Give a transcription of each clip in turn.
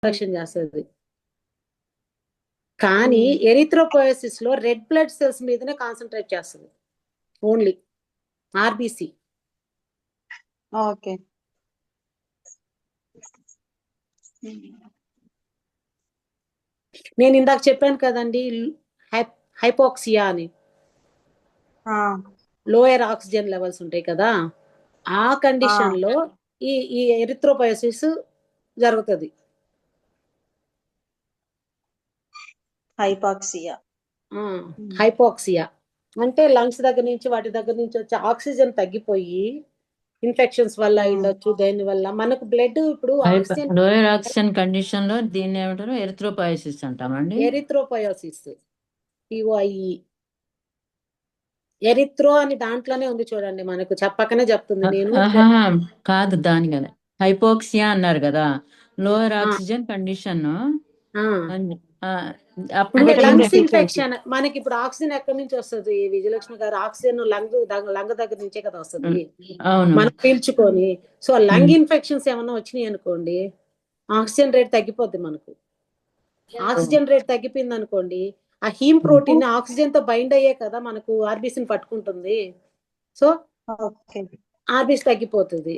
Production చేస్తుంది. కానీ ఎరిథ్రోపోయసిస్ లో రెడ్ బ్లడ్ సెల్స్ మీదనే కాన్సన్ట్రేట్ చేస్తుంది, ఓన్లీ ఆర్బిసి. ఓకే. నేను ఇందాక చెప్పాను కదండి హైపోక్సియా అని, లోయర్ ఆక్సిజన్ లెవెల్స్ ఉంటాయి కదా, ఆ కండిషన్ లో ఈ ఎరిథ్రోపోయసిస్ జరుగుతుంది. హైపాక్సియా. హైపోక్సియా అంటే లంగ్స్ దగ్గర నుంచి వాటి దగ్గర నుంచి వచ్చే ఆక్సిజన్ తగ్గిపోయి ఇన్ఫెక్షన్స్ వల్ల ఉండొచ్చు, దేని వల్ల మనకు బ్లడ్ ఇప్పుడు లోయర్ ఆక్సిజన్ కండిషన్ లో దీన్ని ఏమంటారు, ఎరిథ్రోపాయసిస్ అంటామండి. ఎరిథ్రోపోయోసిస్, పిఓఐఈ. ఎరిథ్రో అని దాంట్లోనే ఉంది చూడండి, మనకు చెప్పకనే చెప్తుంది. నేను కాదు దాని కదా హైపోక్సియా అన్నారు కదా, లోయర్ ఆక్సిజన్ కండిషన్ అప్పుడు లంగ్స్ ఇన్ఫెక్షన్. మనకి ఇప్పుడు ఆక్సిజన్ ఎక్కడి నుంచి వస్తుంది విజయలక్ష్మి గారు? ఆక్సిజన్ లంగ్ దగ్గర నుంచే కదా వస్తుంది, మనం పీల్చుకొని. సో లంగ్ ఇన్ఫెక్షన్స్ ఏమన్నా వచ్చినాయి అనుకోండి, ఆక్సిజన్ రేట్ తగ్గిపోద్ది మనకు. ఆక్సిజన్ రేట్ తగ్గిపోయింది అనుకోండి, ఆ హీమ్ ప్రోటీన్ ఆక్సిజన్ తో బైండ్ అయ్యే కదా మనకు ఆర్బీసీని పట్టుకుంటుంది. సో ఆర్బీసీ తగ్గిపోతుంది.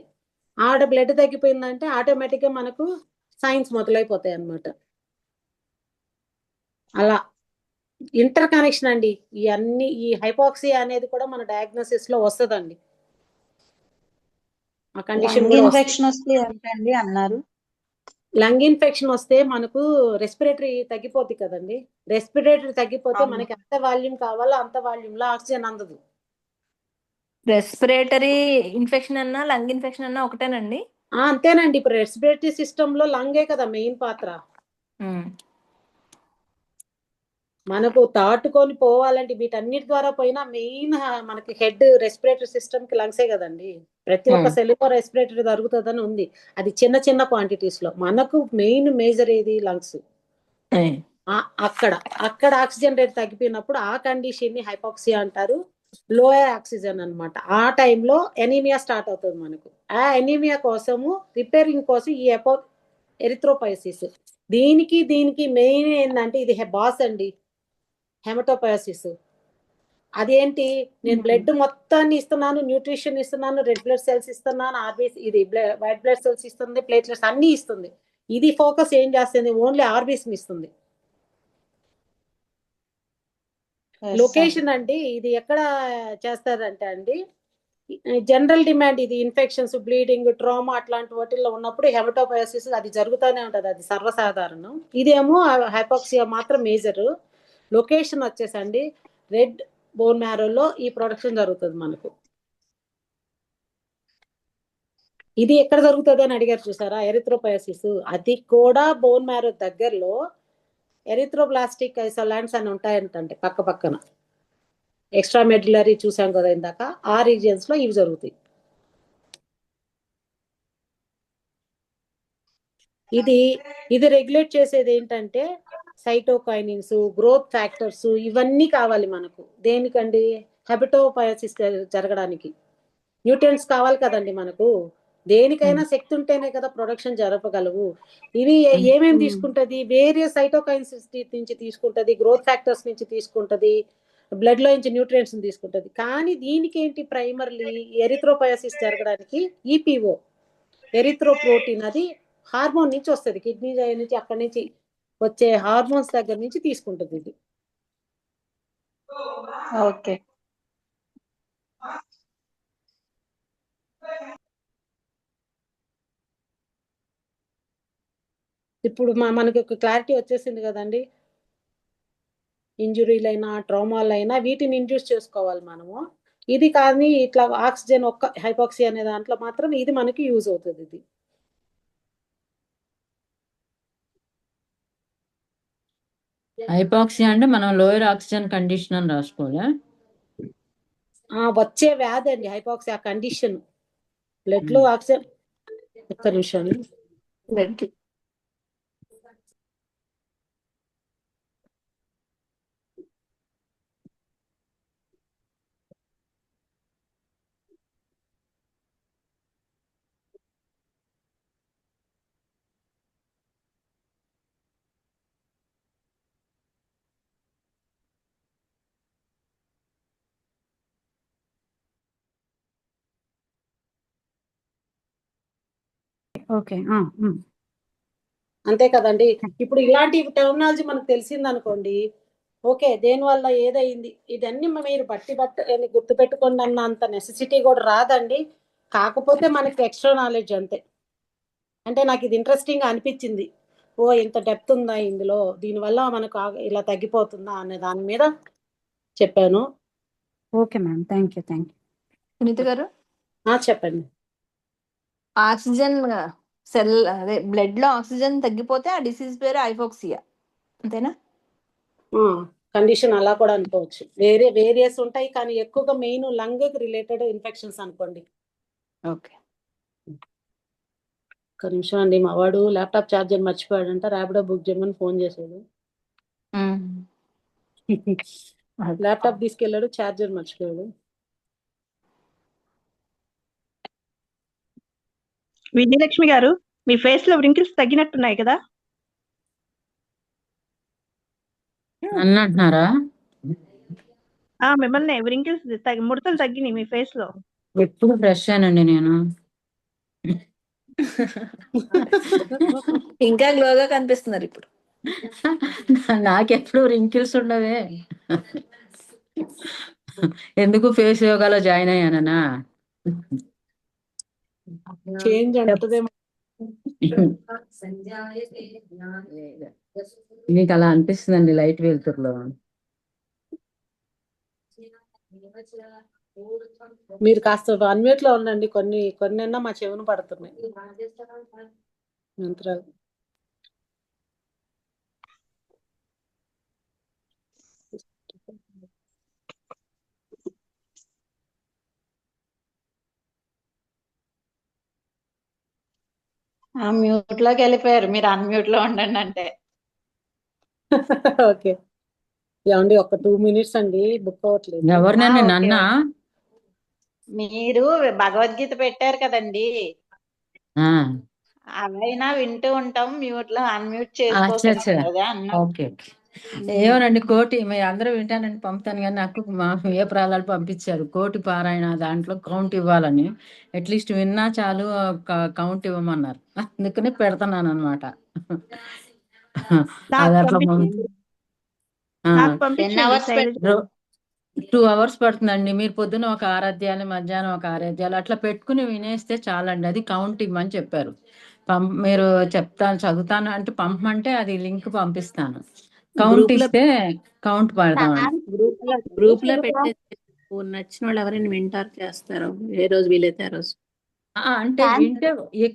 ఆడ బ్లడ్ తగ్గిపోయిందంటే ఆటోమేటిక్ గా మనకు సైన్స్ మొదలైపోతాయి అన్నమాట. అలా ఇంటర్ కనెక్షన్ అండి ఇవన్నీ. ఈ హైపాక్సియా అనేది కూడా మన డయాగ్నోసిస్ లో వస్తుందండి. ఆ కండిషన్ ఇన్ఫెక్షన్ వస్తే ఏంటండి అన్నారు? లంగ్ ఇన్ఫెక్షన్ వస్తే మనకు రెస్పిరేటరీ తగ్గిపోతుంది కదండి. రెస్పిరేటరీ తగ్గిపోతే మనకి ఎంత వాల్యూమ్ కావాలో అంత వాల్యూమ్ లో ఆక్సిజన్ అందదు. రెస్పిరేటరీ ఇన్ఫెక్షన్ అన్నా లంగ్ ఇన్ఫెక్షన్ అన్నా ఒకటేనండి? అంతేనండి. ఇప్పుడు రెస్పిరేటరీ సిస్టమ్ లో లంగే కదా మెయిన్ పాత్ర. మనకు తాటుకొని పోవాలంటే వీటన్నిటి ద్వారా పోయినా మెయిన్ మనకి హెడ్ రెస్పిరేటరీ సిస్టమ్ కి లంగ్సే కదండి. ప్రతి ఒక్క సెల్ రెస్పిరేటరీ జరుగుతుందని ఉంది, అది చిన్న చిన్న క్వాంటిటీస్ లో. మనకు మెయిన్ మేజర్ ఏది లంగ్స్. అక్కడ ఆక్సిజన్ రేట్ తగ్గిపోయినప్పుడు ఆ కండిషన్ ని హైపాక్సియా అంటారు, లోయర్ ఆక్సిజన్ అన్నమాట. ఆ టైంలో ఎనీమియా స్టార్ట్ అవుతుంది మనకు. ఆ ఎనీమియా కోసము రిపేరింగ్ కోసం ఈ ఎరిథ్రోపైసిస్. దీనికి మెయిన్ ఏంటంటే ఇది బాస్ అండి, హెమటోపయాసిస్. అదేంటి, నేను బ్లడ్ మొత్తాన్ని ఇస్తున్నాను, న్యూట్రిషన్ ఇస్తున్నాను, రెడ్ బ్లడ్ సెల్స్ ఇస్తున్నాను, ఆర్బీసీ ఇది వైట్ బ్లడ్ సెల్స్ ఇస్తుంది, ప్లేట్లెట్స్ అన్ని ఇస్తుంది. ఇది ఫోకస్ ఏం చేస్తుంది, ఓన్లీ ఆర్బీసీని ఇస్తుంది. లొకేషన్ అండి ఇది ఎక్కడ చేస్తారంటే అండి, జనరల్ డిమాండ్ ఇది ఇన్ఫెక్షన్స్, బ్లీడింగ్, ట్రామా అట్లాంటి వాటిల్లో ఉన్నప్పుడు హెమటోపయాసిస్ అది జరుగుతూనే ఉంటది, అది సర్వసాధారణం. ఇదేమో హైపాక్సియా మాత్రం మేజర్. లొకేషన్ వచ్చేసండి రెడ్ బోన్ మ్యారోలో ఈ ప్రొడక్షన్ జరుగుతుంది మనకు. ఇది ఎక్కడ జరుగుతుంది అని అడిగారు చూసారా, ఎరిథ్రోపయాసిస్. అది కూడా బోన్ మ్యారో దగ్గరలో ఎరిథ్రోబ్లాస్టిక్ ఐసోలాండ్స్ అని ఉంటాయంటే పక్క పక్కన. ఎక్స్ట్రా మెడ్యులరీ చూసాం కదా ఇందాక, ఆ రీజియన్స్ లో ఇవి జరుగుతాయి. ఇది రెగ్యులేట్ చేసేది ఏంటంటే సైటోకైనిన్స్, గ్రోత్ ఫ్యాక్టర్స్, ఇవన్నీ కావాలి మనకు. దేనికండి, హెపటోపయాసిస్ జరగడానికి న్యూట్రియన్స్ కావాలి కదండి మనకు. దేనికైనా శక్తి ఉంటేనే కదా ప్రొడక్షన్ జరపగలవు. ఇవి ఏమేమి తీసుకుంటది, వేరే సైటోకైన్స్ నుంచి తీసుకుంటది, గ్రోత్ ఫ్యాక్టర్స్ నుంచి తీసుకుంటది, బ్లడ్ లో నుంచి న్యూట్రియన్స్ తీసుకుంటది. కానీ దీనికి ఏంటి, ప్రైమర్లీ ఎరిథ్రోపయాసిస్ జరగడానికి ఈపీఓ ఎరిథ్రోప్రోటీన్ అది హార్మోన్ నుంచి వస్తుంది, కిడ్నీ నుంచి, అక్కడి నుంచి వచ్చే హార్మోన్స్ దగ్గర నుంచి తీసుకుంటుంది ఇది. ఓకే. ఇప్పుడు మనకి ఒక క్లారిటీ వచ్చేసింది కదండి. ఇంజురీలైనా ట్రామాలైనా వీటిని ఇండ్యూస్ చేసుకోవాలి మనము. ఇది కానీ ఇట్లా ఆక్సిజన్ ఒక్క హైపాక్సియా అనే దాంట్లో మాత్రం ఇది మనకి యూజ్ అవుతుంది. ఇది హైపాక్సియా అంటే మనం లోయర్ ఆక్సిజన్ కండిషన్ అని రాసుకోవాలా? వచ్చే వ్యాధి అండి హైపాక్సియా కండిషన్. బ్లడ్ లో ఆక్సిజన్, ఒక్క నిమిషం, బ్లడ్ ఓకే. అంతే కదండి. ఇప్పుడు ఇలాంటి టెర్మినాలజీ మనకు తెలిసింది అనుకోండి, ఓకే దేనివల్ల ఏదైంది ఇదన్నీ మీరు బట్టి గుర్తుపెట్టుకోండి అన్న అంత నెసెసిటీ కూడా రాదండి. కాకపోతే మనకి ఎక్స్ట్రా నాలెడ్జ్ అంతే. అంటే నాకు ఇది ఇంట్రెస్టింగ్ అనిపించింది. ఓ ఇంత డెప్త్ ఉందా ఇందులో, దీనివల్ల మనకు ఇలా తగ్గిపోతుందా అనే దాని మీద చెప్పాను. Okay ma'am. Thank you. Sunitha గారు, చెప్పండి. ఆక్సిజన్ సెల్ అదే బ్లడ్ లో ఆక్సిజన్ తగ్గిపోతే ఆ డిసీజ్ పేరు హైపోక్సియా, అంతేనా? కండిషన్ అలా కూడా అనుకోవచ్చు. వేరియస్ ఉంటాయి కానీ ఎక్కువగా మెయిన్ లంగ్ రిలేటెడ్ ఇన్ఫెక్షన్స్ అనుకోండి. ఓకే. ఒక్క నిమిషం అండి, మా వాడు ల్యాప్టాప్ ఛార్జర్ మర్చిపోయాడంట, ర్యాపిడో బుక్ చేయమని ఫోన్ చేశాడు. ల్యాప్టాప్ తీసుకెళ్ళాడు, ఛార్జర్ మర్చిపోయాడు. విజయలక్ష్మి గారు, మీ ఫేస్ లో వ్రింకిల్స్ తగ్గినట్టున్నాయి కదా? నన్ను అంటున్నారా? మిమ్మల్ని వ్రింకిల్స్ ముడతలు తగ్గినాయి మీ ఫేస్ లో. ఎప్పుడు ఫ్రెష్ అనండి నేను. ఇంకా గ్లోగా కనిపిస్తున్నారు ఇప్పుడు. నాకెప్పుడు రింకిల్స్ ఉండవే. ఎందుకు ఫేస్ యోగాలో జాయిన్ అయ్యానన్నా? చేంజ్ ఉంటదేమో. మీకు అలా అనిపిస్తుందండి లైట్ వెలుతురులో. మీరు కాస్త అన్మ్యూట్ లో ఉండండి, కొన్ని మా చెవును పడుతున్నాయి మంత్రాలు. మ్యూట్ లోకి వెళ్ళిపోయారు, మీరు అన్మ్యూట్ లో ఉండండి అంటే. ఓకే ఏమండి, ఒక 2 minutes అండి, బుక్ అవ్వట్లేదు. ఎవరినండి? ఓకే. నన్నా? మీరు భగవద్గీత పెట్టారు కదండి, ఆ, అవైనా వింటూ ఉంటాం, మ్యూట్ లో అన్మ్యూట్ అచ్చా చేసుకోకండి కదా అన్నా. ఓకే. ఏమోనండి, కోటి మీ అందరూ వింటానని పంపుతాను కానీ నాకు మా ఏ ప్రాణాలు పంపించారు కోటి పారాయణ దాంట్లో కౌంట్ ఇవ్వాలని. అట్లీస్ట్ విన్నా చాలు కౌంట్ ఇవ్వమన్నారు, అందుకనే పెడుతున్నాను అనమాట. నాకు అది అట్లా పంపించండి, నాకు పంపించండి. hours శైలజ. 2 hours పడుతుందండి. మీరు పొద్దున ఒక 6 అధ్యాయాలు, మధ్యాహ్నం ఒక 6 అధ్యాయాలు అట్లా పెట్టుకుని వినేస్తే చాలండి. అది కౌంట్ ఇవ్వమని చెప్పారు. మీరు చదువుతాను అంటే పంపమంటే అది లింక్ పంపిస్తాను. కౌంట్ గ్రూప్ లో ఇస్తే కౌంట్ పడదామండి. గ్రూప్ లో పెట్టేసి నచ్చిన వాళ్ళు ఎవరైనా వింటారు చేస్తారు, ఏ రోజు వీలైతే ఆ రోజు. అంటే వింటే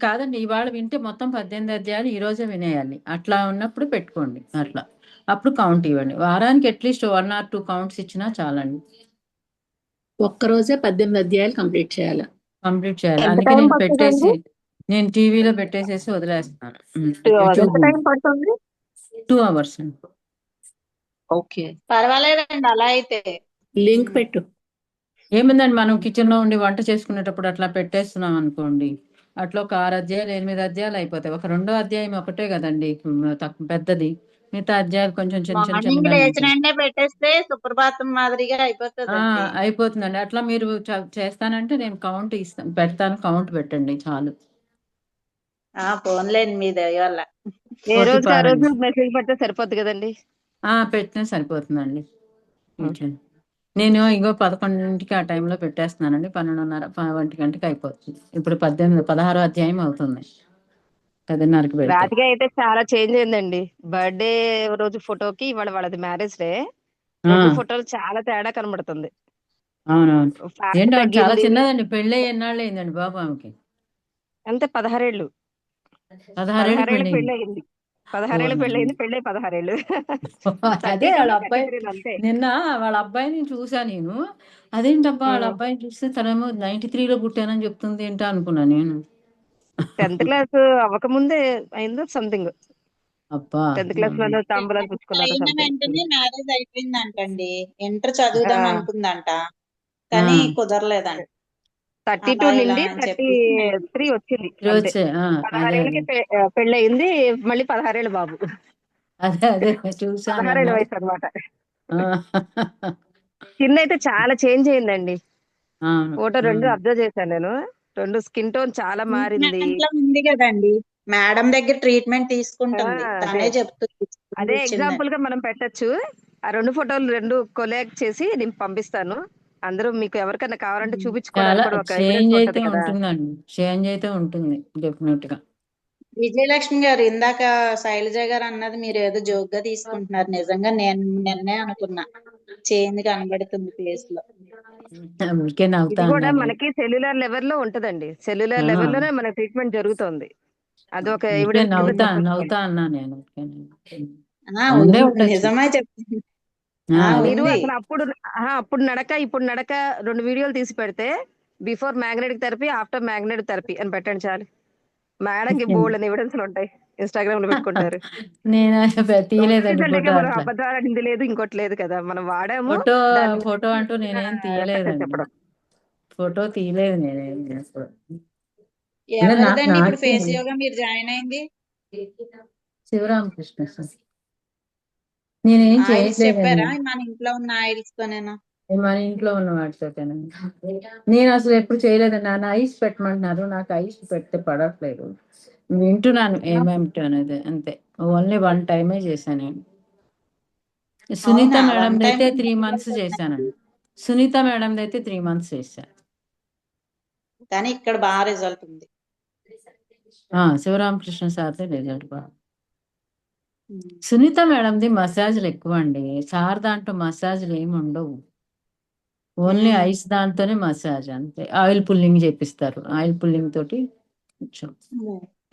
కాదండి, ఇవాళ వింటే మొత్తం 18 అధ్యాయాలు ఈ రోజే వినేయాలి. అట్లా ఉన్నప్పుడు పెట్టుకోండి, అట్లా అప్పుడు కౌంట్ ఇవ్వండి. వారానికి అట్లీస్ట్ 1 or 2 కౌంట్స్ ఇచ్చినా చాలండి. ఒక్కరోజే 18 అధ్యాయాలు కంప్లీట్ చేయాలి. అందుకే నేను పెట్టేసి నేను టీవీలో పెట్టేసేసి వదిలేస్తాను. 2 hours అండి. ఓకే, పర్వాలేదండి అలా అయితే. లింక్ పెట్టు. ఏముందండి, మనం కిచెన్ లో ఉండి వంట చేసుకునేటప్పుడు అట్లా పెట్టేస్తున్నాం అనుకోండి, అట్లా ఒక 6 అధ్యాయాలు 8 అధ్యాయాలు అయిపోతాయి. ఒక 2వ అధ్యాయం ఒకటే కదండి పెద్దది, మిగతా అధ్యాయాలు కొంచెం చిన్న చిన్న మార్నింగ్ చిన్నగా లేచిన ఉంటాయి. వెంటనే పెట్టేస్తే సుప్రభాతం మాదిరిగా అయిపోతుందండి. అయిపోతుందండి. అట్లా మీరు చేస్తానంటే నేను కౌంట్ పెడతాను, కౌంట్ పెట్టండి చాలు. ఫోన్లేండి మీ దయ వల్ల. ఏ రోజు ఆ రోజు మెసేజ్ పెడితే సరిపోద్ది కదండి. పెట్టినా సరిపోతుందండి. నేను 11కి ఆ టైంలో పెట్టేస్తున్నానండి. 12:30 1 గంటకి అయిపోతుంది. ఇప్పుడు 16వ అధ్యాయం అవుతుంది. 10:30కి పెడితే. రాతిగా అయితే చాలా చేంజ్ అయిందండి. బర్త్డే రోజు ఫోటోకి ఇవాళ వాళ్ళది మ్యారేజ్ డే, 2 ఫోటోలు చాలా తేడా కనబడుతుంది. అవునవును. ఫ్యాట్ ఏంటి ఆమె చాలా తగ్గింది. చిన్నదండి, పెళ్ళి ఎన్నాళ్ళు అయిందండి బాబు ఆమెకి? అంతే 16 ఏళ్ళు. 16 ఏళ్ళు పెళ్ళి అయింది. 16 ఏళ్ళు పెళ్ళి అయింది, పెళ్ళి 16 ఏళ్ళు. అదే వాళ్ళ అబ్బాయి, అంతే. నిన్న వాళ్ళ అబ్బాయిని చూసా నేను. అదేంటబ్బా వాళ్ళ అబ్బాయిని చూస్తే తనేమో 93లో పుట్టానని చెప్తుంది ఏంటో అనుకున్నా నేను. 10th క్లాస్ అవ్వకముందే అయిందో సంథింగ్. అబ్బా 10th క్లాస్ లో తాంబూలాలు పుచ్చుకున్నారు అయిన సంథింగ్. వెంటనే మ్యారేజ్ అయిపోయిందంటండి. ఇంటర్ చదువుదాం అనుకుందంట, కానీ కుదరలేదంట. 32 అలా ఇలా నుండి అని చెప్పేసి 33 వచ్చింది. అంతే. 16 ఏళ్ళకి పెళ్ళి అయింది, మళ్ళీ 16 ఏళ్ళు బాబు. అదే చూసాను 16 ఏళ్ళ వయసు అనమాట. చిన్న అయితే చాలా చేంజ్ అయిందండి. ఫోటో 2 అబ్జర్వ్ చేశాను నేను. రెండు స్కిన్ టోన్ చాలా మారింది. ట్రీట్మెంట్ లో ఉంది కదండి, మేడం దగ్గర ట్రీట్మెంట్ తీసుకుంటుంది, అదే తనే చెప్తుంది అదే వచ్చిందని. ఎగ్జాంపుల్ గా మనం పెట్టొచ్చు. ఆ 2 ఫోటోలు 2 కొలాగ్ చేసి నేను పంపిస్తాను. అందరూ మీకు ఎవరికైనా కావాలంటే చాలా చూపించుకోవడానికి కూడా ఒక చేంజ్ ఎవిడెన్స్ అయితే ఉంటది కదా. ఉంటుందండి, చేంజ్ అయితే ఉంటుంది డెఫినెట్ గా. విజయలక్ష్మి గారు, ఇందాక శైలజ గారు అన్నది మీరు ఏదో జోక్ గా తీసుకుంటున్నారు. నిజంగా నేను నిన్నే అనుకున్నా, చేంజ్ కనబడుతుంది ఫేస్ లో. అందుకే నవ్వుతా ఇది కూడా అన్నాను. మనకి సెల్యులర్ లెవెల్లో ఉంటదండి. సెల్యులర్ లెవెల్లోనే మన ట్రీట్మెంట్ జరుగుతుంది. అది ఒక అందుకే ఎవిడెన్స్ కింద చెప్పొచ్చు. నవ్వుతా అన్నా నేను. ఉంది, ఉండొచ్చు. నిజమే చెప్తుంది. మీరు ఉంది. అసలు అప్పుడు నడక ఇప్పుడు నడక 2 వీడియోలు తీసి పెడితే before magnetic therapy after magnetic therapy అని పెట్టండి చాలు. మేడంకి బోల్డ్ అని ఎవిడెన్స్ ఉంటాయి, ఇన్స్టాగ్రామ్ లో పెట్టుకుంటారు. నేను తీయలేదండి రిజల్ట్ ఫోటో మనం అట్లా. అబద్ధాలు లేదు, ఇంకోటి లేదు కదా, మనం వాడాము. ఫోటో అంటూ నేనేం తీయలేదండి, చెప్పడం. ఫోటో తీయలేదు నేనేం అసలు. ఎవరిదండి ఇప్పుడు ఫేస్ యోగా మీరు జాయిన్ అయింది? శివరామకృష్ణ సార్. నేనేం ఆయిల్స్ చెప్పారా? చేయట్లేదండి, మన ఇంట్లో ఉన్న ఆయిల్స్ తోనేనా? మన ఇంట్లో ఉన్న వాటితోటేనండి. నేను అసలు ఎప్పుడు చేయలేదండి. నన్ను ఐస్ పెట్టమంటున్నారు, నాకు ఐస్ పెడితే పడట్లేదు. వింటున్నాను ఏమేమిటి అనేది అంతే. ఓన్లీ 1 టైమే చేశాను నేను. సునీత అవునా? మేడం వన్ టైం అయితే 3 months చేశానండి. సునీత మేడం అయితే 3 months చేశాను. కానీ ఇక్కడ బాగా రిజల్ట్ ఉంది. శివరామకృష్ణ సార్దే రిజల్ట్ బాగా. సునీత మేడంది మసాజ్లు ఎక్కువ అండి, సార్ దాంట్లో మసాజ్లు ఏమి ఉండవు, ఓన్లీ ఐస్ దాంతోనే మసాజ్ అంతే. ఆయిల్ పుల్లింగ్ చేపిస్తారు, ఆయిల్ పుల్లింగ్ తోటి కొంచెం.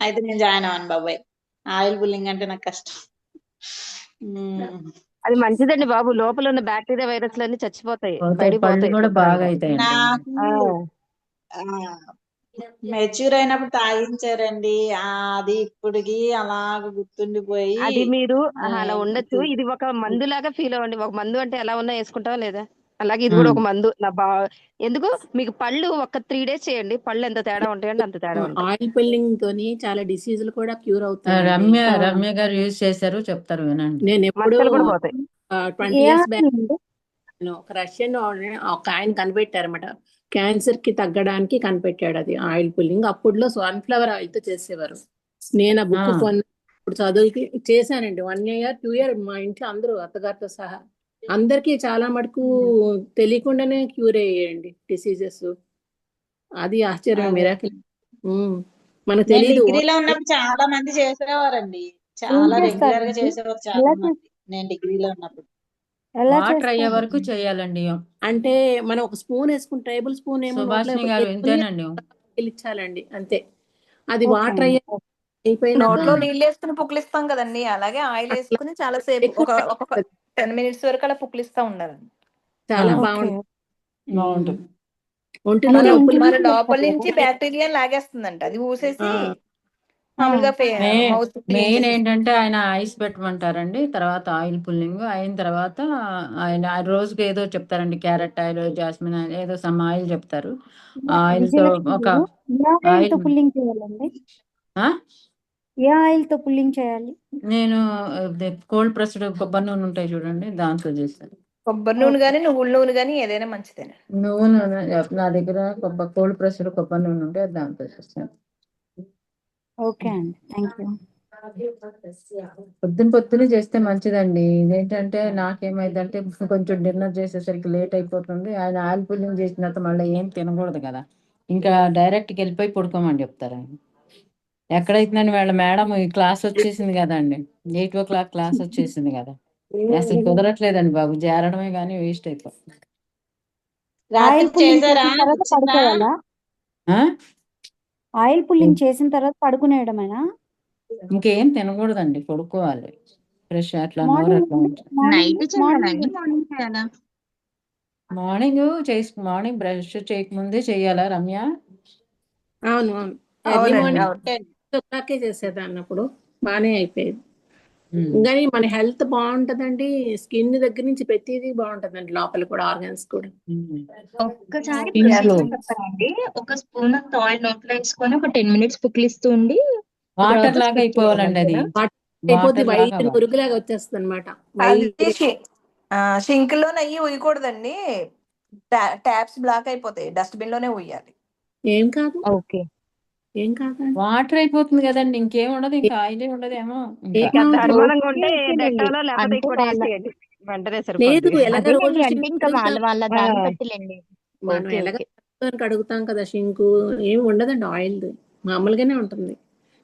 అయితే నేను జాయిన్ అవ్వను బాబాయ్, ఆయిల్ పుల్లింగ్ అంటే నాకు కష్టం. అది మంచిదండి బాబు, లోపల ఉన్న బ్యాక్టీరియా వైరస్లు అన్ని చచ్చిపోతాయి, పోతాయి, బయటికి పళ్ళు పోతాయి కూడా బాగా శుభ్రంగా. అవుతాయండి. నాకు మెచ్యూర్ అయినప్పుడు తాగించారండి, అది ఇప్పటికి అలాగ గుర్తుండిపోయి. అది మీరు అలా ఉండొచ్చు. ఇది ఒక మందులాగా ఫీల్ అవ్వండి. ఒక మందు అంటే ఎలా ఉన్నా వేసుకుంటావా లేదా, అలాగే ఇది కూడా ఒక మందు. ఎందుకు మీకు పళ్ళు ఒక 3 days చేయండి, పళ్ళు ఎంత తేడా ఉంటాయండి అంత తేడా ఉంటాయి. ఆయిల్ పుల్లింగ్ తోని చాలా డిసీజులు కూడా క్యూర్ అవుతాయి. రమ్య గారు యూజ్ చేశారు, చెప్తారు వినండి. నేను ఎప్పుడు మచ్చలు కూడా పోతాయి. 20 years బ్యాక్ ఒక రష్యన్ ఒక ఆయన కనిపెట్టారన్నమాట, క్యాన్సర్ కి తగ్గడానికి కనిపెట్టాడు అది ఆయిల్ పుల్లింగ్. అప్పుడులో సన్ఫ్లవర్ ఆయిల్ తో చేసేవారు. నేను ఆ బుక్ ఇప్పుడు చదువుకి చేశానండి 1 year 2 year. మా ఇంట్లో అందరూ అత్తగారితో సహా అందరికి చాలా మటుకు తెలియకుండానే క్యూర్ అయ్యాయండి డిసీజెస్. అది ఆశ్చర్యం, మిరాకిల్. మనకు తెలీదు. డిగ్రీలో ఉన్నప్పుడు చాలా మంది చేసేవారండి, చాలా రెగ్యులర్ గా చేసేవారు చాలా మంది. నేను డిగ్రీలో ఉన్నప్పుడు వాటర్ అయ్యే వరకు చేయాలండి. అంటే మనం ఒక స్పూన్ వేసుకుని, టేబుల్ స్పూన్ ఏమో సుభాషిణి గారు ఇంతేనండి. పిలిచాలండి అంతే. అది వాటర్ అయిపోయినాక నోట్లో నీళ్ళు వేసుకుని పుక్లిస్తాం కదండి, అలాగే ఆయిల్ వేసుకుని చాలా సేపు ఒక 10 minutes వరకు అలా పుక్లిస్తా ఉండాలండి. చాలా బాగుంటుంది. ఒంటిలో మన లోపల నుంచి బ్యాక్టీరియా లాగేస్తుందంట, అది ఊసేసి మామూలుగా మెయిన్ ఏంటంటే ఆయన ఐస్ పెట్టమంటారండి, తర్వాత ఆయిల్ పుల్లింగ్ అయిన తర్వాత ఆయన రోజుకి ఏదో చెప్తారండి, క్యారెట్ ఆయిల్, జాస్మిన్ ఆయిల్, ఏదో సమ్ ఆయిల్ చెప్తారు. ఆయిల్ తో ఒక ఆయిల్ పుల్లింగ్ చేయాలండి. ఏ ఆయిల్ తో పుల్లింగ్ చేయాలి? నేను కోల్డ్ ప్రెస్డ్ కొబ్బరి నూనె ఉంటాయి చూడండి, దాంతో చేస్తాను. కొబ్బరి నూనె గానీ నువ్వుల నూనె గానీ ఏదైనా మంచిదేనా? నువ్వు నూనె నా దగ్గర కోల్డ్ ప్రెస్డ్ కొబ్బరి నూనె ఉంటే దాంతో చేస్తాను. ఓకే అండి, థ్యాంక్ యూ. పొద్దున్నే చేస్తే మంచిదండి. ఇదేంటంటే నాకేమైందంటే కొంచెం డిన్నర్ చేసేసరికి లేట్ అయిపోతుంది. ఆయన ఆయిల్ పుల్లింగ్ చేసిన తర్వాత మళ్ళీ ఏం తినకూడదు కదా, ఇంకా డైరెక్ట్కి వెళ్ళిపోయి పడుకోమని చెప్తారు ఆయన. ఎక్కడైతుందని వాళ్ళ మేడం ఈ క్లాస్ వచ్చేసింది కదండి, 8 o'clock క్లాస్ వచ్చేసింది కదా, అసలు కుదరట్లేదండి బాబు, చేరడమే కానీ వేస్ట్ అయిపోతుంది. ఆయిల్ పుల్లింగ్ చేసిన తర్వాత పడుకోవాలా? ఆయిల్ పుల్లింగ్ చేసిన తర్వాత పడుకునేయడమేనా? ఇంకేం తినకూడదండి, పడుకోవాలి. ఫ్రెష్ అట్లా నోరు అట్లా మార్నింగ్ బ్రష్ చేయకముందే చెయ్యాలా రమ్య? అవును, చేసేదాన్ని అప్పుడు బానే అయిపోయేది. కానీ మన హెల్త్ బాగుంటదండి, స్కిన్ దగ్గర నుంచి ప్రతిదీ బాగుంటదండి, లోపల కూడా ఆర్గన్స్ కూడా. ఒక్కసారి చెప్పండి, ఒక స్పూన్ ఆఫ్ ఆయిల్ నోట్లో వేసుకొని ఒక 10 minutes పుక్లిస్తూ ఉండి వాటర్ లాగా అయిపోవాలండి, అది మురుగులాగా వచ్చేస్తుంది అనమాట. షింక్ లో నెయ్యి ఉయ్యకూడదండి, ట్యాప్స్ బ్లాక్ అయిపోతాయి, డస్ట్బిన్ లోనే ఉయ్యాలి. ఏం కాదు, ఓకే. ఏం కాదండి. వాటర్ అయిపోతుంది కదండి, ఇంకేం ఉండదు, ఇంకా ఆయిలే ఉండదేమో ఇంకా. మీకు అంత ఏమవుతుంది? అనుమానంగా ఉంటే ఓకేనండి. డెటాలో లేకపోతే అంటే ఇంకోటి వాళ్ళ వేసేయండి, వెంటనే లేదు, సరిపోద్ది. ఎలాగ రోజు అదేనండి, అంటే షింక్ ఇంకా వాళ్ళ అడుగుతాం, వాళ్ళ ఆ, దాన్ని బట్టిలేండి. మనం ఓకే, ఎలాగ ఓకే. అడుగుతాం కదా షింకు, ఏమి ఉండదండి ఆయిల్, మామూలుగానే ఉంటుంది.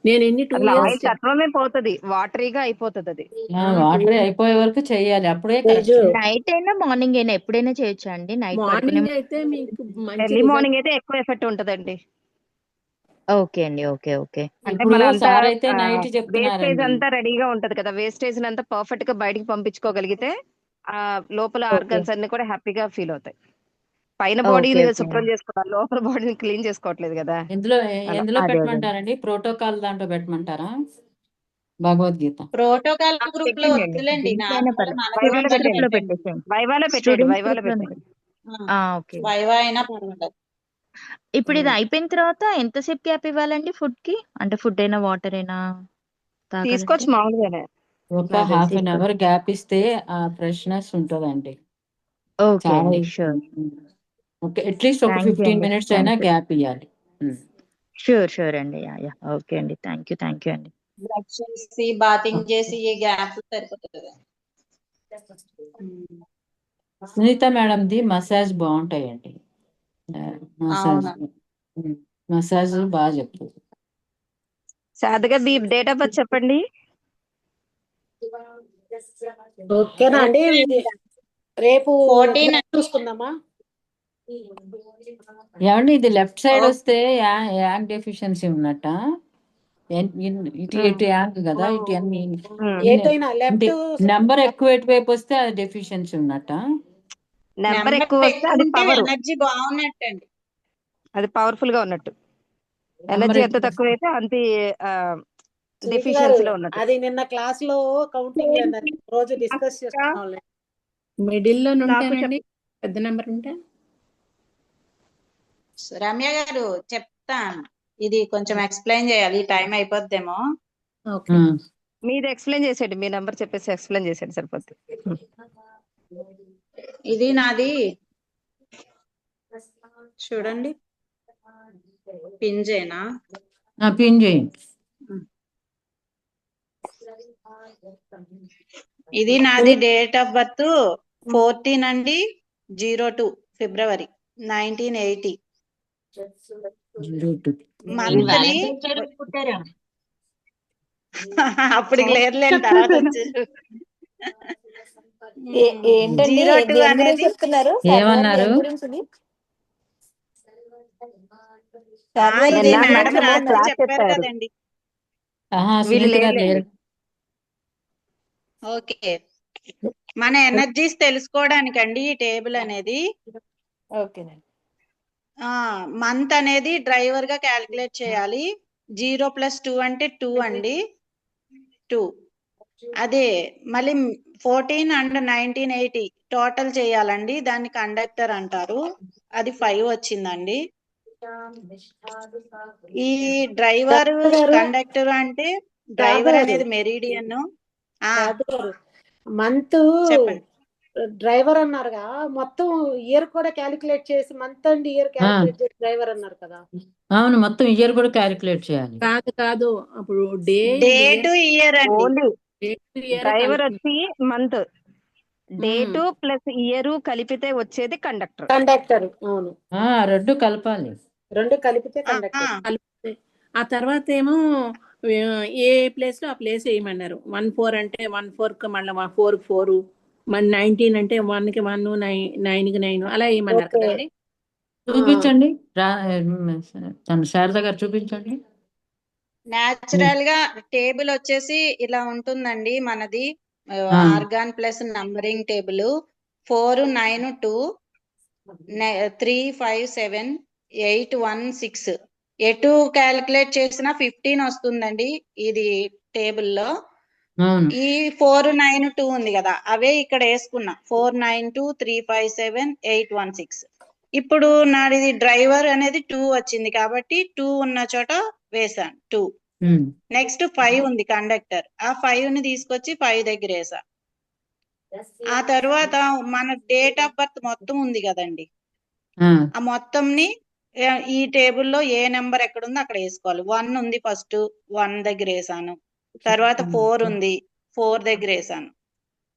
నేను ఎన్ని 2 అసలు ఇయర్స్ ఆయిల్ తత్వమే పోతుంది, వాటరీగా అయిపోతుంది అది. వాటర్ అయిపోయే వరకు చెయ్యాలి, అప్పుడే తేజు, కరెక్ట్. నైట్ అయినా మార్నింగ్ అయినా ఎప్పుడైనా చేయొచ్చా అండి? నైట్ పడుకునే మార్నింగ్ అయితే మీకు మంచి ఎర్లీ రిజల్ట్. మార్నింగ్ అయితే ఎక్కువ ఎఫెక్ట్ ఉంటదండి. ఓకే అండి. Okay, okay. అంటే ఇప్పుడు మన అంతా సార్ అయితే నైట్ వేస్టేజ్ చెప్తున్నారండి. అంతా రెడీగా ఉంటది కదా, వేస్టేజ్ అంతా పర్ఫెక్ట్ గా బయటికి పంపించుకోగలిగితే ఆ లోపల ఓకే, ఆర్గన్స్ అన్ని కూడా హ్యాపీగా ఫీల్ అవుతాయి. పైన ఓకే, బాడీని ఓకే. శుభ్రం చేసుకోవాలి, లోపల బాడీని క్లీన్ చేసుకోవట్లేదు కదా. ఎందులో అలా ఎందులో అదే, అదే. పెట్టమంటారండి? ప్రోటోకాల్ దాంట్లో పెట్టమంటారా? భగవద్గీత. ప్రోటోకాల్ గ్రూప్ లో పెట్టండి. వద్దులేండి, దేంట్లో అయినా నార్మల్ పర్లేదు. మన గ్రూప్ వైవాలో స్టూడెంట్స్ లోనే గ్రూప్ లో పెట్టండి, పెట్టండి. పెట్టేసేయండి. వైవాలో పెట్టండి, స్టూడెంట్స్ వైవాలో గ్రూప్ లోనే పెట్టండి. ఓకే. వైవా అయినా పర్వాలేదు. ఇప్పుడు ఇది అయిపోయిన తర్వాత ఎంతసేపు గ్యాప్ ఇవ్వాలండి ఫుడ్ కి? అంటే ఫుడ్ అయినా వాటర్ అయినా తాగాలంటే తీసుకోవచ్చు మామూలుగానే. ఒక అదే హాఫ్ అన్ అవర్ తీసుకోవచ్చు. గ్యాప్ ఇస్తే ఆ ఫ్రెష్నెస్ ఉంటుందండి. ఓకే చాలా అండి, షూర్. ఓకే, అట్లీస్ట్ ఒక థ్యాంక్ యూ 15 అండి. మినిట్స్ అయినా థ్యాంక్ యూ. గ్యాప్ ఇవ్వాలి. షూర్ అండి. యా, ఓకే అండి. థ్యాంక్ యూ అండి. బ్రష్ చేసి బాతింగ్ చేసి ఈ గ్యాప్ సరిపోతుంది. సునీత మేడంది మసాజ్ బాగుంటాయండి. మసాజ్ అవునా, మసాజ్ బాగా చెప్తుంది. సాధగా మీ డేట్ ఆఫ్ బర్త్ చెప్పండి. ఓకేనా అండి? ఓకే అండి. రేపు 14 చూసుకుందామా? ఏమండి, ఇది లెఫ్ట్ సైడ్ ఓకే. వస్తే యాంగ్ డెఫిషియన్సీ ఉన్నట్ట. ఇటు ఇటు యాంగ్ కదా, ఇటు అన్ని ఏటైనా లెఫ్ట్ నెంబర్ ఎక్కువ ఎటువైపు వస్తే అది డెఫిషియన్సీ ఉన్నట్ట. నెంబర్ ఎక్కువ నెంబర్ వస్తే ఎక్కువ అది ఉంటే పవర్, ఎనర్జీ బాగున్నట్టండి. అది పవర్ఫుల్ గా ఉన్నట్టు. నెంబర్ ఎనర్జీ ఎంత ఎక్కువ తక్కువ అయితే అంత సునీత గారు, డెఫిషియన్సీలో ఉన్నట్టు. అది నిన్న క్లాస్ లో కౌంటింగ్ లేదని రోజు డిస్కస్ చేసుకున్నాం. మిడిల్ లో నాకు ఉంటానండి, పెద్ద నెంబర్ ఉంటే. రమ్య గారు చెప్తాను, ఇది కొంచెం ఎక్స్ప్లెయిన్ చేయాలి, ఈ టైం అయిపోద్దేమో. ఓకే, మీది ఎక్స్ప్లెయిన్ చేసేయండి, మీ నెంబర్ చెప్పేసి ఎక్స్ప్లెయిన్ చేసేయండి సరిపోద్ది. ఇది నాది చూడండి, పింజేనా? పిన్ చేయండి. ఇది నాది డేట్ ఆఫ్ బర్త్ 14 అండి 02 ఫిబ్రవరి 1980. మంత్ ని వ్యాలంటైన్స్ డే రోజు పుట్టారా? అప్పటికి లేదులేండి, తర్వాత వచ్చారు. ఏంటండి 02 దేని గురించి అనేది చెప్తున్నారు? ఏమన్నారు? దేని గురించి ఇది? శారదా గారు ఇది దేని గురించి మేడం మేడం రాత్రి చెప్తున్నారు? క్లాస్ చెప్పారు చెప్పారు, కదండి. వీళ్ళు సునీత గారు లేరులేండి. లేరు. ఓకే, మన ఎనర్జీస్ తెలుసుకోవడానికండి ఈ టేబుల్ అనేది. ఓకేనండి. మంత్ అనేది డ్రైవర్ గా క్యాలిక్యులేట్ చేయాలి. 0 + 2 అంటే 2 అండి, 2. అదే మళ్ళీ 14 అండ్ 1980 టోటల్ చేయాలండి, దాన్ని కండక్టర్ అంటారు. అది 5 వచ్చిందండి. ఈ డ్రైవర్ కండక్టర్ అంటే డ్రైవర్ అనేది మెరీడియన్. మంత్ చెప్పండి. డ్రైవర్ అన్నారుగా, మొత్తం ఇయర్ కూడా క్యాలిక్యులేట్ చేసి మంత్ అండ్ ఇయర్ క్యాలిక్యులేట్ చేసి డ్రైవర్ అన్నారు కదా. అవును, మొత్తం ఇయర్ కూడా క్యాలిక్యులేట్ చేయాలి. కాదు అప్పుడు డే టు ఇయర్ అండి. ఓన్లీ ఇయర్ డ్రైవర్ వచ్చి మంత్, డేట్ ప్లస్ ఇయర్ కలిపితే వచ్చేది కండక్టర్. కండక్టర్, అవును, రెండు కలపాలి. రెండు కలిపితే కండక్టర్. ఆ తర్వాత ఏమో ఏ ప్లేస్ లో ఆ ప్లేస్ వేయమన్నారు. 14 అంటే 14 మళ్ళీ 4 4, మన 19 అంటే 1 కి 1, 9 కి 9 అలా వేయమన్నారు కదండి. చూపించండి, తను శారద గారు చూపించండి. న్యాచురల్ గా టేబుల్ వచ్చేసి ఇలా ఉంటుందండి మనది. Organ plus numbering table 4 9 2 3 5 7 8 1 6. ఎటు క్యాలిక్యులేట్ చేసినా 15 వస్తుందండి ఇది టేబుల్లో. ఈ 4 9 2 ఉంది కదా, అవే ఇక్కడ వేసుకున్నా. 4 9 2 3 5 7 8 1 6. ఇప్పుడు నాది డ్రైవర్ అనేది 2 వచ్చింది కాబట్టి 2 ఉన్న చోట వేసాను 2. నెక్స్ట్ 5 ఉంది కండక్టర్, ఆ 5 ని తీసుకొచ్చి 5 దగ్గర వేసా. ఆ తర్వాత మన డేట్ ఆఫ్ బర్త్ మొత్తం ఉంది కదండి, ఆ మొత్తంని ఈ టేబుల్లో ఏ నెంబర్ ఎక్కడ ఉందో అక్కడ వేసుకోవాలి. 1 ఉంది, ఫస్ట్ 1 దగ్గర వేసాను. తర్వాత 4 ఉంది, 4 దగ్గర వేసాను.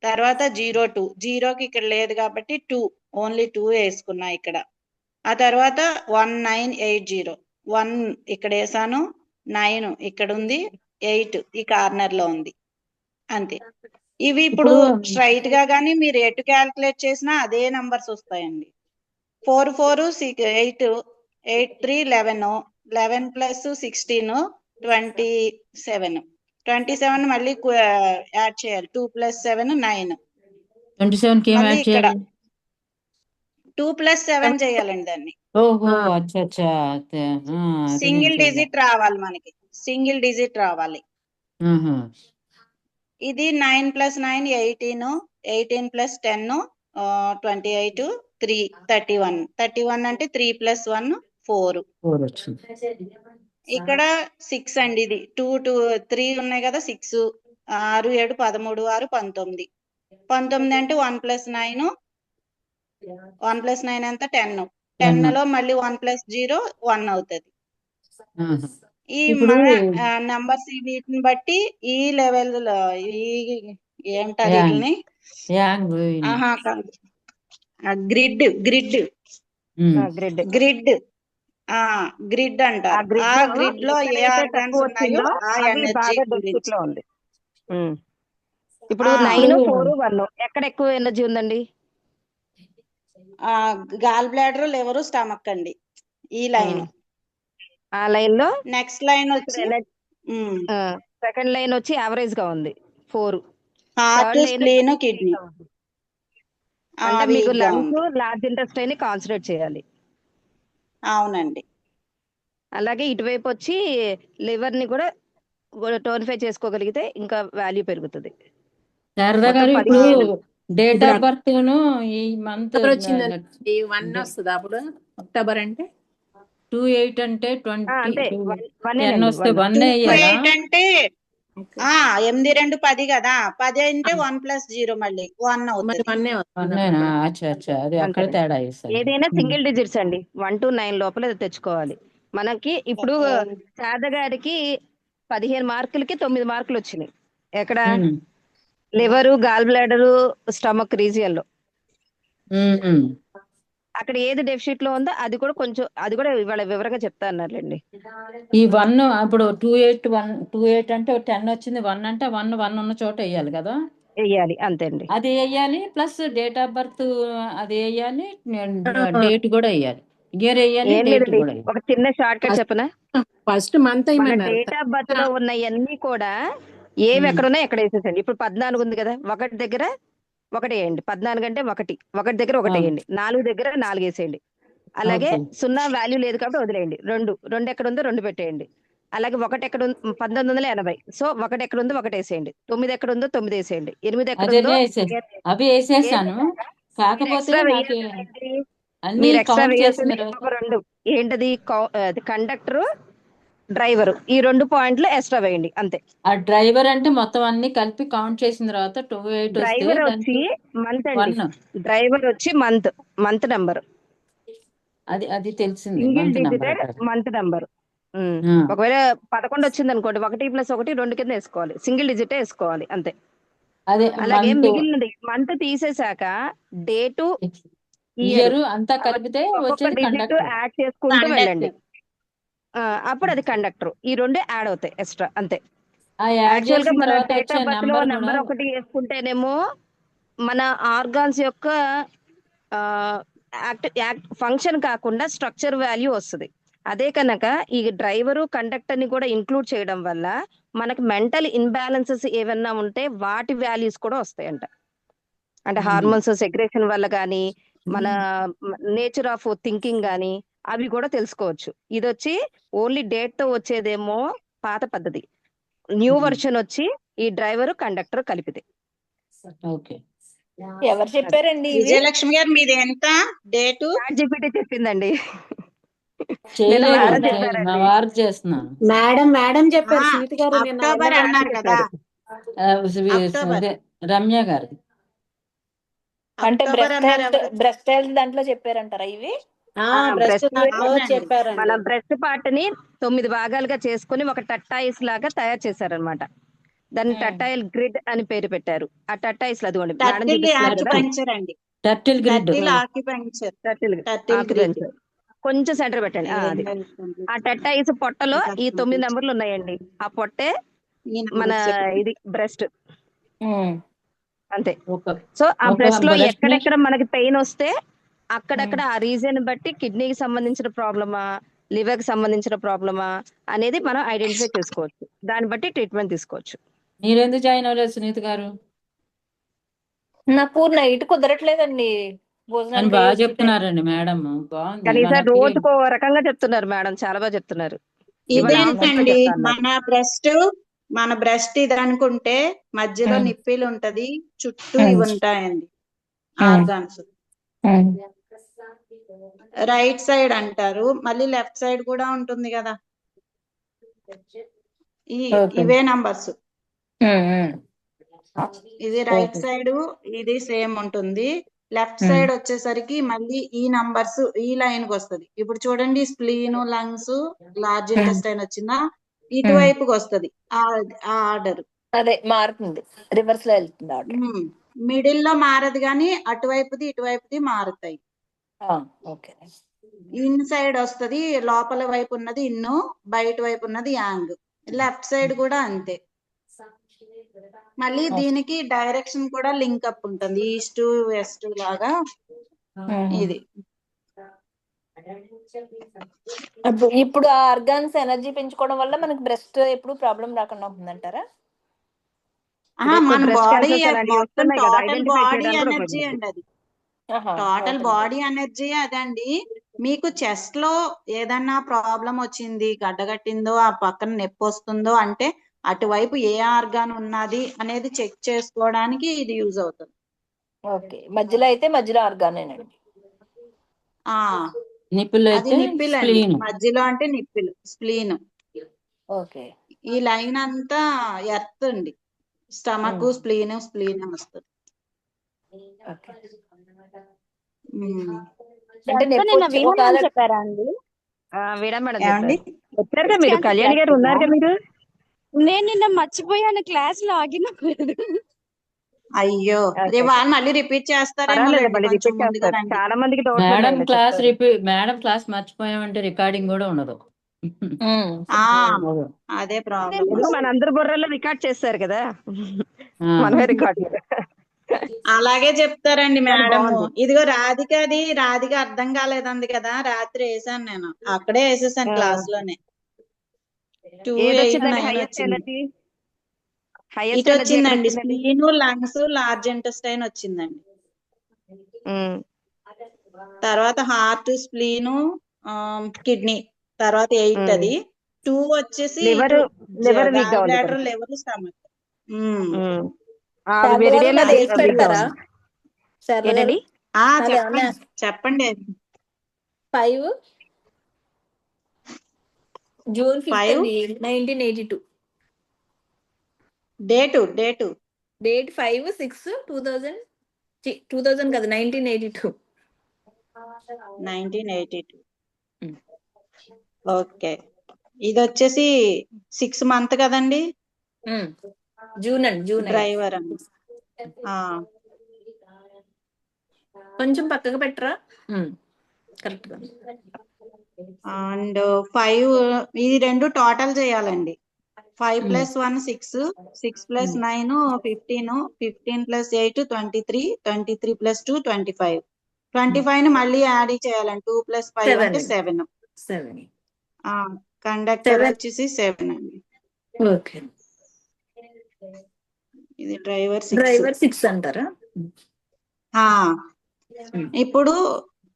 తర్వాత 02, 0కి ఇక్కడ లేదు కాబట్టి 2, ఓన్లీ 2 వేసుకున్నా ఇక్కడ. ఆ తర్వాత 1980, 1 ఇక్కడ వేసాను, 9 ఇక్కడ ఉంది, 8 ఈ కార్నర్ లో ఉంది. అంతే. ఇవి ఇప్పుడు స్ట్రైట్ గా గానీ మీరు ఎటు క్యాల్కులేట్ చేసినా అదే నంబర్స్ వస్తాయండి. 4 4 8 8 3 11, 11 ప్లస్ 16 27, 27 మళ్ళీ యాడ్ చేయాలి. 2 ప్లస్ 7 9. 27కి ఏం మళ్ళీ యాడ్ ఇక్కడ చేయాలి? 2 ప్లస్ 7 చేయాలండి దాన్ని. ఓహో, అచ్చా అచ్చా. అది నేను సింగిల్ చూడలే. డిజిట్ రావాలి మనకి, సింగిల్ డిజిట్ రావాలి. ఆహా. ఇది 9 ప్లస్ 9 18, 18 ప్లస్ 10 28, 3 31, 31 అంటే 3 ప్లస్ 1 4. 4 వచ్చింది. ఇక్కడ 6 అండి. ఇది 2 2 3 ఉన్నాయి కదా, 6 6 7 13 6 19. 19 అంటే 1 ప్లస్ 9, 1 ప్లస్ 9 అంతా 10. 10 లో మళ్ళీ 1 ప్లస్ 0 1 అవుతుంది. ఆహా. ఈ ఇప్పుడు మన నంబర్స్ వీటిని బట్టి ఈ లెవెల్ ఈ ఏమంటారు యాంగ్ వీటిని? యాంగ్ ఆహా కాదు, grid grid grid grid grid ఆ అంటారు. గ్రిడ్ ఆ లో గ్రిడ్ లో ఏ ఎక్కడైతే ఆర్గాన్స్ తక్కువ ఉన్నాయో వచ్చిందో ఆ అవి ఎనర్జీ బాగా డెఫిసిట్ గురించి. లో ఉంది. ఇప్పుడు ఆ 9 4 1 ఎక్కడ ఎక్కువ ఎనర్జీ ఉందండి? గాల్ బ్లాడర్, లివర్, స్టమక్ అండి ఈ లైన్. ఆ లైన్ లో నెక్స్ట్ లైన్ వచ్చి సెకండ్ లైన్ వచ్చి యావరేజ్ గా ఉంది 4. Heart, third line spleen, kidney అంటే మీకు వీక్ గా లంగ్స్ ఉంది. లార్జ్ ఇంటెస్టైన్ ని కాన్సన్ట్రేట్ చేయాలి. అవునండి. అలాగే ఇటువైపు వచ్చి లివర్ ని కూడా టోనిఫై చేసుకోగలిగితే ఇంకా వాల్యూ పెరుగుతుంది. శారదా మొత్తం గారు, ఇప్పుడు 15. డేట్ ఇప్పుడు ఆఫ్ బర్త్ ఈ మంత్ అక్టోబర్ వచ్చిందండి, 1 వస్తుంది అప్పుడు. అక్టోబర్ అంటే 28 అంటే 20 అంతే 10 1 వస్తే 1 1 వేయాలా? 28 అంటే 8 2 10 కదా. 10 అంటే 1 ప్లస్ 0 మళ్ళీ 1 మరి అవుతుంది. 1 వస్తుంది. అన్నేనా? అచ్చా అచ్చా, అది అక్కడ అంతేనండి. తేడా వేసాను. ఏదైనా సింగిల్ డిజిట్స్ అండి, 1 to 9 లోపల అది తెచ్చుకోవాలి. మనకి ఇప్పుడు శారద గారికి 15 మార్కులకి 9 మార్కులు వచ్చినాయి. ఎక్కడ? Liver, gall bladder, stomach region లో. అక్కడ ఏది డెఫిసిట్ లో ఉందో అది కూడా కొంచెం, అది కూడా ఇవాళ వివరంగా చెప్తా అన్నారులేండి. ఈ 1 ఇప్పుడు 28 అంటే 10 వచ్చింది. 1 అంటే 1 ఉన్న చోట వేయాలి కదా? వెయ్యాలి, అంతే అండి. అది వేయాలి, ప్లస్ డేట్ ఆఫ్ బర్త్ అది వేయాలి, డేట్ కూడా వేయాలి, ఇయర్ వేయాలి, ఏం డేట్ లేదండి, కూడా వేయాలి. ఒక చిన్న షార్ట్ కట్ చెప్పనా? ఫస్ట్ మంత్ మన అయ్యమన్నారు. డేట్ ఆఫ్ బర్త్ లో ఉన్నవన్నీ కూడా ఏవి ఎక్కడ ఉన్నాయి ఎక్కడ వేసేసండి. ఇప్పుడు 14 ఉంది కదా, 1 దగ్గర 1 వేయండి. 14 అంటే 1 1 దగ్గర 1 వేయండి. 4 దగ్గర 4 వేసేయండి. అలాగే ఓకే. 0 వాల్యూ లేదు కాబట్టి వదిలేయండి. 2 ఎక్కడ ఉందో 2 పెట్టేయండి. అలాగే 1 ఎక్కడ ఉంది? 1980. సో 1 ఎక్కడ ఉందో 1 వేసేయండి. 9 ఎక్కడ ఉందో 9 వేసేయండి. 8 ఎక్కడ అదే ఉందో అవి వేసేసాను. కాకపోతే ఎక్స్ట్రా నాకు వేయాల్సింది అన్ని మీరు ఎక్స్ట్రా కౌంట్ చేసిన వేయాల్సింది తర్వాత ఇంకొక 2. ఏంటది? కండక్టర్, డ్రైవర్, ఈ 2 పాయింట్లు ఎక్స్ట్రా వేయండి అంతే. ఆ డ్రైవర్ అంటే మొత్తం అన్ని కలిపి కౌంట్ చేసిన తర్వాత 28 వస్తే డ్రైవర్ వచ్చి మంత్ అండి. డ్రైవర్ వచ్చి మంత్ నెంబర్, అది తెలిసింది. Single month number digit month number. ఒకవేళ 11 వచ్చింది అనుకోండి, 1 + 1 2 కింద వేసుకోవాలి, సింగిల్ డిజిట్ వేసుకోవాలి అంతే. అదే అలాగే మంత్ మిగిలినది మంత్ తీసేశాక డేటు, ఇయర్ అంతా కలిపితే ఒక్కొక్క వచ్చేది డిజిట్ కండక్టర్. యాడ్ చేసుకుంటూ వెళ్ళండి. అప్పుడు అది కండక్టర్. ఈ 2 యాడ్ అవుతాయి ఎక్స్ట్రా అంతే. ఆ యాడ్ యాక్చువల్ గా చేసిన మన తర్వాత డేట్ వచ్చే ఆఫ్ బర్త్ లో నెంబర్ నెంబర్ కూడా 1 వేసుకుంటేనేమో మన ఆర్గాన్స్ యొక్క ఫంక్షన్ కాకుండా స్ట్రక్చర్ వాల్యూ వస్తుంది. అదే కనుక ఈ డ్రైవరు, కండక్టర్ ని కూడా ఇంక్లూడ్ చేయడం వల్ల మనకి మెంటల్ ఇన్బ్యాలెన్సెస్ ఏమన్నా ఉంటే వాటి వాల్యూస్ కూడా వస్తాయంట. అంటే హార్మోన్స్ సెగ్రేషన్ వల్ల కానీ, మన నేచర్ ఆఫ్ థింకింగ్ కానీ అవి కూడా తెలుసుకోవచ్చు. ఇది వచ్చి ఓన్లీ డేట్ తో వచ్చేదేమో పాత పద్ధతి. న్యూ వర్షన్ వచ్చి ఈ డ్రైవర్, కండక్టర్ కలిపితే. ఓకే. ఎవరు చెప్పారండి ఇవి? విజయలక్ష్మి గారు మీది ఎంత డేటు? ChatGPT చెప్పిందండి. చేయలేదు, మేడం మా చెప్పారండి. వారు చేస్తున్నాను. మేడం చెప్పారు. సునీత గారు నిన్న అక్టోబర్ అన్నారు కదా, అక్టోబర్. అదే రమ్య గారు. అంటే అక్టోబర్ అన్నారు ఎవరు? బ్రెస్ట్ హెల్త్ దాంట్లో చెప్పారంటారా ఇవి? బ్రెస్ట్ బ్రెస్ట్ నాకు అవునండి. చెప్పారండి. మన బ్రెస్ట్ పార్ట్ ని 9 భాగాలుగా చేసుకుని ఒక టట్టాయిస్ లాగా తయారు చేశారనమాట. దాన్ని టట్టాయిల్ గ్రిడ్ అని పేరు పెట్టారు. ఆ టట్టాయిస్ అదిగోండి మేడం టర్టిల్ చూపిస్తున్నారు కదా, ఆక్యుపంక్చర్ అండి. Turtle grid. Turtle acupuncture. Turtle turtle grid. Acupuncture కొంచెం సెంటర్ పెట్టండి. అది ఆ టట్టాయిస్ పొట్టలో ఈ 9 నెంబర్లు ఉన్నాయండి. ఆ పొట్టే మన ఇది బ్రెస్ట్ అంతే. సో ఆ బ్రెస్ట్ లో ఎక్కడెక్కడ మనకి పెయిన్ వస్తే అక్కడక్కడ ఆ రీజన్ బట్టి కిడ్నీకి సంబంధించిన ప్రాబ్లమా, లివర్ కి సంబంధించిన ప్రాబ్లమా అనేది మనం ఐడెంటిఫై చేసుకోవచ్చు. దాన్ని బట్టి ట్రీట్మెంట్ తీసుకోవచ్చు. మీరెందుకు జాయిన్ అవ్వలేదు సునీత గారు? నాకు నైట్ కుదరట్లేదండి అని భోజనానికి బాగా వచ్చి చెప్తున్నారండి మేడం. బాగుంది. కానీ ఈసారి మనకి రోజుకో రకంగా చెప్తున్నారు మేడం, చాలా బాగా చెప్తున్నారు. ఇవాళ ఆఫ్టర్నూన్ ఇదేంటండి చెప్తా అన్నారు. మన బ్రెస్ట్ ఇది అనుకుంటే మధ్యలో నిప్పిలు ఉంటది, చుట్టూ ఇవి ఉంటాయండి ఆర్గాన్స్. రైట్ సైడ్ అంటారు, మళ్ళీ లెఫ్ట్ సైడ్ కూడా ఉంటుంది కదా. ఇవే నంబర్స్. ఇది రైట్ సైడ్, ఇది సేమ్ ఉంటుంది. లెఫ్ట్ సైడ్ వచ్చేసరికి మళ్ళీ ఈ నంబర్స్ ఈ లైన్ కి వస్తుంది. ఇప్పుడు చూడండి, స్ప్లీన్, లంగ్స్, లార్జ్ ఇంటెస్టైన్ వచ్చిందా, ఇటువైపుకి వస్తుంది ఆ ఆర్డర్. అదే మారుతుంది, రివర్స్ లో వెళ్తుంది ఆర్డర్. మిడిల్ లో మారదు కానీ అటువైపుది ఇటువైపుది మారుతాయి. ఓకే. ఇన్ సైడ్ వస్తుంది, లోపల వైపు ఉన్నది ఇన్ను, బయట వైపు ఉన్నది యాంగ్. లెఫ్ట్ సైడ్ కూడా అంతే. మళ్ళీ దీనికి డైరెక్షన్ కూడా లింక్ అప్ ఉంటుంది, ఈస్ట్ వెస్ట్ లాగా. ఇది ఇప్పుడు ఆ ఆర్గాన్స్ ఎనర్జీ పెంచుకోవడం వల్ల మనకి బ్రెస్ట్ ఎప్పుడు ప్రాబ్లం రాకుండా ఉంటుందంటారా? మన బాడీ మొత్తం వస్తున్నాయి కదా, టోటల్ ఐడెంటిఫై బాడీ చేయడానికి కూడా ఎనర్జీ ఉపయోగపడుతుంది. అండి అది. టోటల్ బాడీ ఎనర్జీ అదండి. మీకు చెస్ట్ లో ఏదన్నా ప్రాబ్లం వచ్చింది, గడ్డగట్టిందో, ఆ పక్కన నొప్పి వస్తుందో అంటే అటువైపు ఏ ఆర్గాన్ ఉన్నది అనేది చెక్ చేసుకోవడానికి ఇది యూజ్ అవుతుంది. ఓకే, మధ్యలో అయితే మధ్యలో ఆర్గానేనండి. నిప్పులు అది అయితే నిప్పిల్ అండి, స్ప్లీన్. మధ్యలో అంటే నిప్పిల్, స్ప్లీన్. ఓకే. ఈ లైన్ అంతా ఎర్త్ అండి, స్టమక్, స్ప్లీన్ వస్తుంది. అంటే నిన్న వీణమని చెప్పారా అండి? వీడా మేడం ఏమండి? వచ్చారుగా మీరు, కళ్యాణి గారు ఉన్నారుగా మీరు. నేను నిన్న మర్చిపోయాను, క్లాస్ లో ఆగిన. అయ్యో, వాళ్ళు మళ్ళీ రిపీట్ చేస్తారేమో, పర్వాలేదు, మళ్ళీ కొంచెం రిపీట్ ముందుగా చేస్తారు. రండి. చాలా మందికి డౌట్స్ మేడం ఉన్నాయండి, క్లాస్ చెప్తారు. మేడం క్లాస్ మర్చిపోయామంటే రికార్డింగ్ కూడా ఉండదు. అదే ప్రాబ్లం. ఇదిగో మనందరి బుర్రలో రికార్డ్ చేస్తారు కదా, మనమే రికార్డ్. అలాగే చెప్తారండి మేడం. బాగుంది. ఇదిగో రాధిక అర్థం కాలేదంది కదా, రాత్రి వేసాను నేను, అక్కడే వేసేసాను క్లాస్ లోనే. 2, 8, ఏదొచ్చిందండి 9 హైయెస్ట్ వచ్చింది. ఎనర్జీ? ఇటు వచ్చిందండి, స్ప్లీన్, లంగ్స్, లార్జ్ ఇంటెస్టైన్ వచ్చిందండి. తర్వాత హార్ట్, స్ప్లీన్, కిడ్నీ, తర్వాత 8 అది. 2 వచ్చేసి లివర్ వీక్ గా ఉంది బ్లాడర్, కొంచెం. Liver, stomach. ఏంటండి? చెప్పండి. 5 జూన్ 5 1982. Date date 5/6/2000. 2000 కదా, 1982. ఓకే. ఇది వచ్చేసి 6 మంత్ కదండి, జూన్ అండి, జూన్. డ్రైవర్ అండి. కొంచెం పక్కకు పెట్టరా? కరెక్ట్ గా. అండ్ 5 ఇది 2 టోటల్ చేయాలండి. 5 + 1 6, 6 + 9 15, 15 + 8 23, 23 + 2 25. 25 ని మళ్ళీ యాడ్ చేయాలండి. 2 + 5 అంటే 7. కండక్టర్ వచ్చేసి 7 అండి. ఓకే. ఇది డ్రైవర్ 6 అంటారా? ఇప్పుడు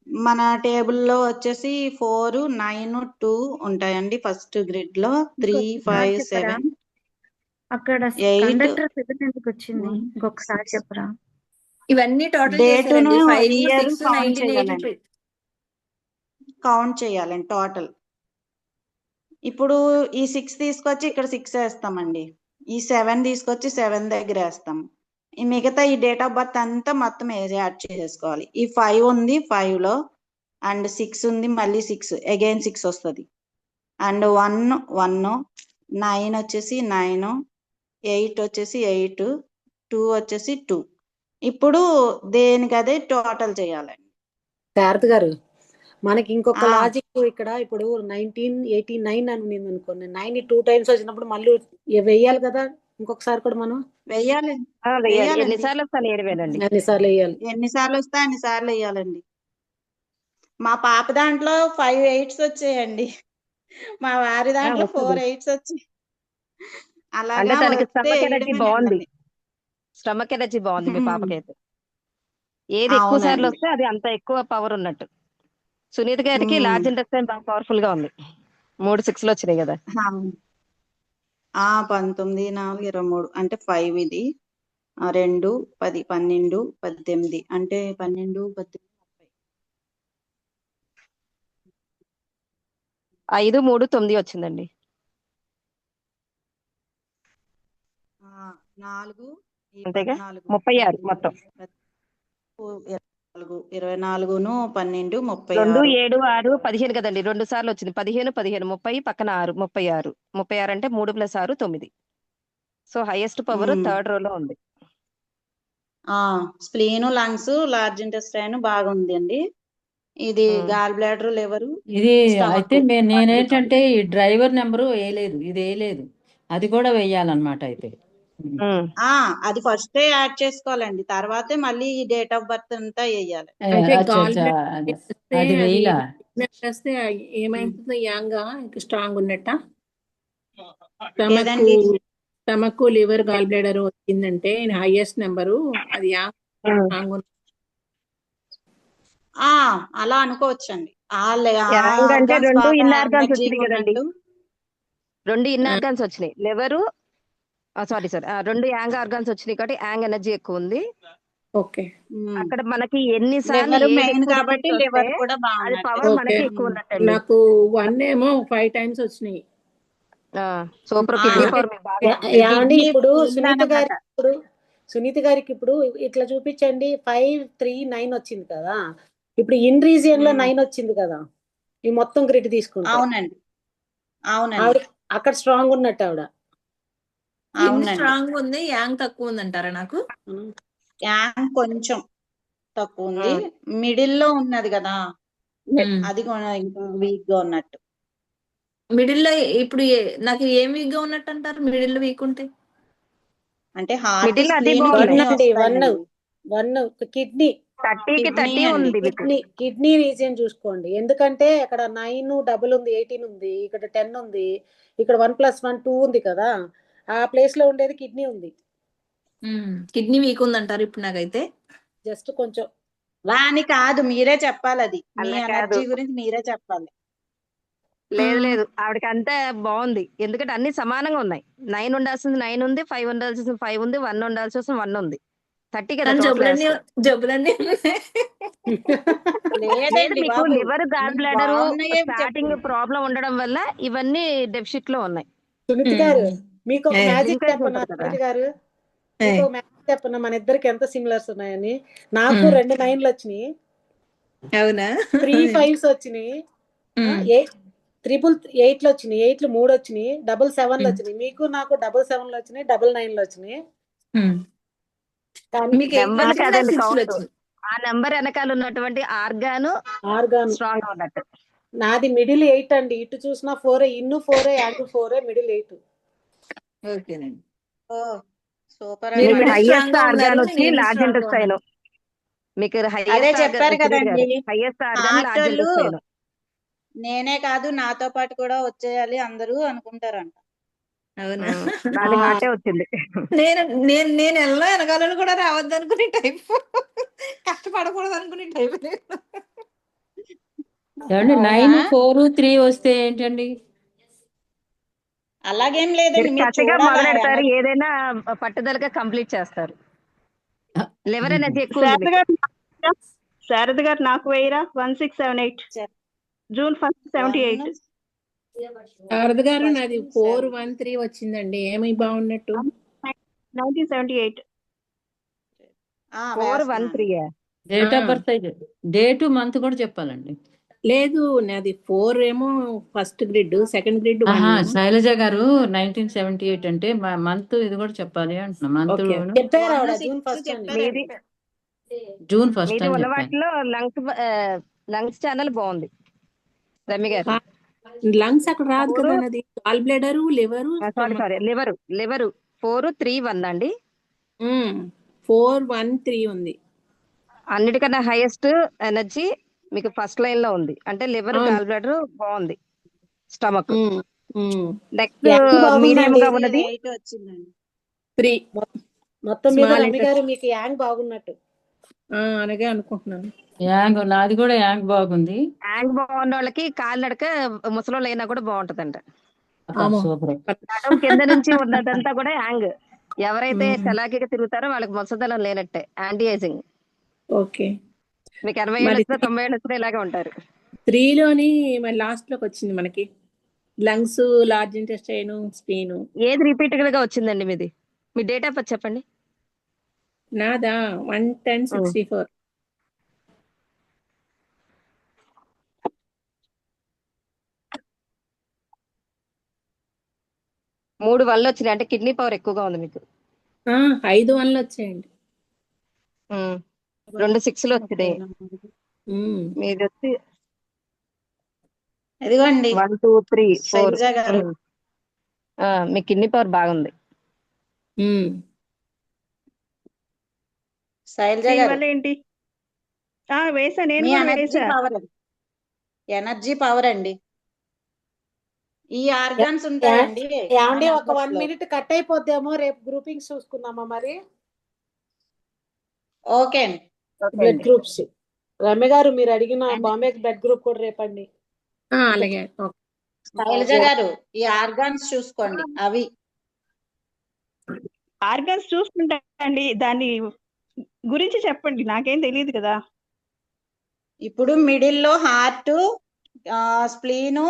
మన టేబుల్లో వచ్చేసి 4, 9, 2 ఉంటాయండి. ఫస్ట్ గ్రిడ్ లో 3, 5, 7, అక్కడ 8. కండక్టర్ 7 ఎందుకు వచ్చింది? ఇంకొకసారి చెప్పరా? ఇవన్నీ టోటల్ డేటును, 5, ఇయర్ 6, కౌంట్ 1982. చేయాలండి టోటల్. ఇప్పుడు ఈ 6 తీసుకొచ్చి ఇక్కడ 6 వేస్తామండి. ఈ 7 తీసుకొచ్చి 7 దగ్గర వేస్తాం. ఈ మిగతా ఈ డేట్ ఆఫ్ బర్త్ అంతా మొత్తం యాడ్ చేసుకోవాలి. ఈ 5 ఉంది, 5 లో అండ్ 6 ఉంది, మళ్ళీ 6 అగైన్ 6 వస్తుంది. అండ్ 1 9 వచ్చేసి 9, 8 వచ్చేసి 8, 2 వచ్చేసి 2. ఇప్పుడు దేనికదే టోటల్ చేయాలండి. శారద గారు, మనకి ఇంకొక ఆ. లాజిక్ ఇక్కడ. ఇప్పుడు 1989 అని ఉంది అనుకోండి, 9 2 టైమ్స్ వచ్చినప్పుడు మళ్ళీ వెయ్యాలి కదా ఇంకొకసారి కూడా మనం. వెయ్యాలి, వెయ్యాలి. వెయ్యాలండి. ఎన్నిసార్లు వస్తాను 7,000 అన్నిసార్లు వెయ్యాలి. ఎన్నిసార్లు వస్తే అన్నిసార్లు వెయ్యాలండి. మా పాప దాంట్లో 5 8s వచ్చాయండి, మా వారి దాంట్లో 4 8s వచ్చాయి. అంటే అలాగా తనకి వస్తే స్టమక్ ఎనర్జీ వేయడమే బాగుంది. నెమ్మది. స్టమక్ ఎనర్జీ బాగుంది మీ పాపకైతే. ఏది ఎక్కువ సార్లు అవునండి. వస్తే అది అంత ఎక్కువ పవర్ ఉన్నట్టు. సునీత గారికి లార్జ్ ఇంటెస్టైన్ బాగా పవర్ఫుల్ గా ఉంది. 3 6లు వచ్చినాయి కదా. 19 4 23 అంటే 5 ఇది. 2 10 12 18 అంటే 12 18 5 3 9 వచ్చిందండి. 4 అంతేగా? 14 36 మొత్తం. 24 ను 12 2 36. 7 6 15 కదండి. 2 సార్లు వచ్చింది. 15 15 30 పక్కన 6 36 36 అంటే 3 + 6 9. సో హైయెస్ట్ పవర్ థర్డ్ రోలో ఉంది. స్ప్లీన్, లంగ్స్, లార్జ్ ఇంటెస్టైన్ బాగుంది అండి. ఇది గాల్ బ్లాడర్, లివర్, ఇది స్టమక్. అయితే నేనేంటంటే ఈ డ్రైవర్ నెంబరు వేయలేదు, ఇది వేయలేదు, అది కూడా వేయాలన్నమాట అయితే. అది ఫస్ట్ యాడ్ చేసుకోవాలండి, తర్వాతే మళ్ళీ ఈ డేట్ ఆఫ్ బర్త్ అంతా వేయాలి. అంటే అచ్చా, గాల్ అచ్చా, బ్లాడర్ చేస్తే అది అది వేయలా. చేస్తే ఏమైతుందో యాంగ్ ఇంకా స్ట్రాంగ్ ఉన్నట్ట. ఏదండి? స్టమక్, లివర్, గాల్ బ్లాడర్ వచ్చిందంటే హైయెస్ట్ నెంబరు అది యాంగ్ స్ట్రాంగ్ ఉన్నట్టు. అలా అనుకోవచ్చండి. యాంగ్ అంటే 2 ఇన్ఆర్గాన్స్ వచ్చినాయి కదండి. 2 ఆ, ఇన్ఆర్గాన్స్ వచ్చినాయి. లివరు సారీ 2 యాంగ్ ఆర్గాన్స్ వచ్చినాయి కాబట్టి యాంగ్ ఎనర్జీ ఎక్కువ ఉంది. ఓకే. అక్కడ మనకి ఎన్నిసార్లు లివర్ ఏది మెయిన్ ఎక్కువ కాబట్టి repeats వస్తే లివర్ కూడా అది బాగున్నట్టు. Power okay. మనకి ఎక్కువ ఉన్నట్టండి. నాకు 1 ఏమో 5 టైమ్స్ వచ్చినాయి. సూపర్ కిడ్నీ అంటే పవర్ మీకు బాగా ఏమండి కిడ్నీ ఇప్పుడు అన్నమాట. సునీత గారికి ఇప్పుడు ఇట్లా చూపించండి. 5 3 9 వచ్చింది కదా. ఇప్పుడు ఇన్ రీజియన్ లో 9 వచ్చింది కదా, ఈ మొత్తం గ్రిడ్ తీసుకుంటే అవునండి, అవునండి, ఆవిడ అక్కడ స్ట్రాంగ్ ఉన్నట్టు ఆవిడ. అవునండి. స్ట్రాంగ్ ఉంది, యాంగ్ తక్కువ ఉంది అంటారా? నాకు యాంగ్ కొంచెం తక్కువ ఉంది, మిడిల్ లో ఉన్నది కదా, అది ఇంకా వీక్ గా ఉన్నట్టు. మిడిల్ లో ఇప్పుడు నాకు ఏం వీక్ గా ఉన్నట్టు అంటారు? మిడిల్ లో వీక్ ఉంటే అంటే హార్ట్, మిడిల్ అది స్ప్లీన్, బాగుంది. వన్ కిడ్నీ 30కి 30 అండి. ఉంది మీకు. కిడ్నీ రీజియన్ చూసుకోండి. ఎందుకంటే అక్కడ 9 డబుల్ ఉంది, 18 ఉంది, ఇక్కడ 10 ఉంది, ఇక్కడ 1 + 1 2 ఉంది కదా. ఆ ప్లేస్ లో ఉండేది కిడ్నీ ఉంది. కిడ్నీ వీక్ ఉంది అంటారు ఇప్పుడు నాకైతే. జస్ట్ కొంచెం అని కాదు, మీరే చెప్పాలి. అది మీ అలా కాదు. ఎనర్జీ గురించి మీరే చెప్పాలి. లేదు ఆవిడకి అంతే బాగుంది. ఎందుకంటే అన్ని సమానంగా ఉన్నాయి. 9 ఉండాల్సింది 9 ఉంది, 5 ఉండాల్సింది 5 ఉంది, 1 ఉండాల్సింది 1 ఉంది. 30 కదా జబ్బులన్నీ లేదు లేదండి మీకు బాబు, లివర్, గాల్ మీకు బ్లాడర్ బాగున్నాయే స్టార్టింగ్ చెప్తున్నా. ప్రాబ్లం ఉండడం వల్ల ఇవన్నీ డెఫిసిట్ లో ఉన్నాయి. సునీత గారు, మీకు ఒక మ్యాజిక్ లింకేజ్ చెప్పనా? ఉంటుంది కదా. సునీత గారు, మీకు ఒక మ్యాజిక్ చెప్పనా? మన ఇద్దరికి ఎంత సిమిలర్స్ ఉన్నాయని. నాకు 2 9లు వచ్చినాయి, అవునా? 3 5s వచ్చినాయి, 8 వచ్చినాయి, 8లు 3 వచ్చినాయి, 7 7లు వచ్చినాయి. మీకు నాకు 7 7లు వచ్చినాయి, 9 9లు వచ్చినాయి. నెంబర్ కాదండి కౌంట్. ఆ నెంబర్ వెనకాల ఉన్నటువంటి ఆర్గాన్ స్ట్రాంగ్ గా ఉన్నట్టు. నాది మిడిల్ 8 అండి. ఇటు చూసినా 4, ఇన్ను 4, యాంగిల్ 4, మిడిల్ 8. ఓకేనండి. సూపర్. మీకు హైయెస్ట్ ఆర్గాన్ వచ్చి లార్జ్ ఇంటెస్టైన్. మీకు అదే హైయెస్ట్ చెప్పారు కదండి, highest organ large heart intestine. నేనే కాదు నాతో పాటు కూడా వచ్చేయాలి అందరూ అనుకుంటారంట. అవునా? నాది హార్టే వచ్చింది. నేను ఎలా వెనకాలను కూడా రావద్దు అనుకునే టైప్, కష్టపడకూడదు అనుకునే టైప్. ఏమండి 9 4 3 వస్తే ఏంటండి? అలాగేం లేదండి, మీరు కసిగా చూడాలి. మొదలెడతారు, ఏదైనా పట్టుదలగా కంప్లీట్ చేస్తారు. లివర్ ఎనర్జీ ఎక్కువ ఉంది మీకు. శారద గారు నాకు వేయరా? 1678 జూన్ 1 78. శారద గారు, నాది 413 వచ్చిందండి. ఏమి బాగున్నట్టు? 1978. 413. డేట్ ఆఫ్ బర్త్ అయితే డేట్ మంత్ కూడా చెప్పాలండి. లేదు, నాది 4 ఏమో first grid, second grid 1. Shailaja గారు 1978 అంటే మంత్ ఇది కూడా చెప్పాలి అంటున్నా. Month okay. చెప్పారు ఆవిడ 1, జూన్ 6 1 అని. చెప్పారండి. జూన్ 1 మీది అని ఉన్న చెప్పాను. వాటిలో లంగ్స్ ఛానల్ బాగుంది రమ్య గారు. లంగ్స్ అక్కడ రాదు 4 కదా, నాది gall bladder, liver, sorry liver 4-3-1 అండి. 4-1-3 ఉంది. అన్నిటికన్నా హైయెస్ట్ ఎనర్జీ మీకు ఫస్ట్ లైన్ లో ఉంది. అంటే లివర్, అవును. గాల్ బ్లాడర్ బాగుంది. స్టమక్ నెక్స్ట్ యాంగ్ మీడియం బాగుందండి. గా ఉన్నది 8 వచ్చిందండి. 3 మొత్తం మీద Small రమ్య గారు మీకు యాంగ్ బాగున్నట్టు. అలాగే అనుకుంటున్నాను. యాంగ్ నాది కూడా యాంగ్ బాగుంది. యాంగ్ బాగున్న వాళ్ళకి కాలు నడక ముసలోళ్ళు అయినా కూడా బాగుంటదంట. సూపర్. నడం కింద నుంచి ఉన్నదంతా కూడా యాంగ్. ఎవరైతే చలాకీగా తిరుగుతారో వాళ్ళకి ముసదనం లేనట్టే. Anti ageing. ఓకే. మీకు 80 ఏళ్ళు వచ్చినా 90 ఏళ్ళు వచ్చినా ఇలాగే ఉంటారు. 3లోని మరి లాస్ట్ లోకి వచ్చింది మనకి లంగ్స్, లార్జ్ ఇంటెస్టైన్, స్ప్లీన్. ఏది రిపీటెడ్ గా వచ్చిందండి మీది? మీ డేట్ ఆఫ్ బర్త్ చెప్పండి. నాదా 1-10-64. మూడు 1 వచ్చినాయి అంటే కిడ్నీ పవర్ ఎక్కువగా ఉంది మీకు. 5 1 వచ్చాయండి. 2 6 వచ్చినాయి. మీది వచ్చి ఇదిగోండి 1 2 3 4. శైలజ గారు. మీ కిడ్నీ పవర్ బాగుంది. శైలజ గారు, దీనివల్ల ఏంటి? వేసా, నేను మీ కూడా ఎనర్జీ వేసా. పవర్, ఎనర్జీ పవర్ అండి. ఈ ఆర్గాన్స్ ఉంటాయండి ఏమండి మన ఒక 1 numbers లో. మినిట్ కట్ అయిపోద్దేమో, రేపు గ్రూపింగ్స్ చూసుకుందామా మరి? ఓకే అండి. బ్లడ్ గ్రూప్స్ రమ్య గారు మీరు అడిగిన బాంబే బ్లడ్ గ్రూప్ కూడా రేపండి. అలాగే. శైలజ గారు, ఈ ఆర్గాన్స్ చూసుకోండి. అవి ఆర్గన్స్ చూసుకుంటా అండి, దాని గురించి చెప్పండి, నాకేం తెలియదు కదా. ఇప్పుడు మిడిల్ లో హార్ట్, స్ప్లీను,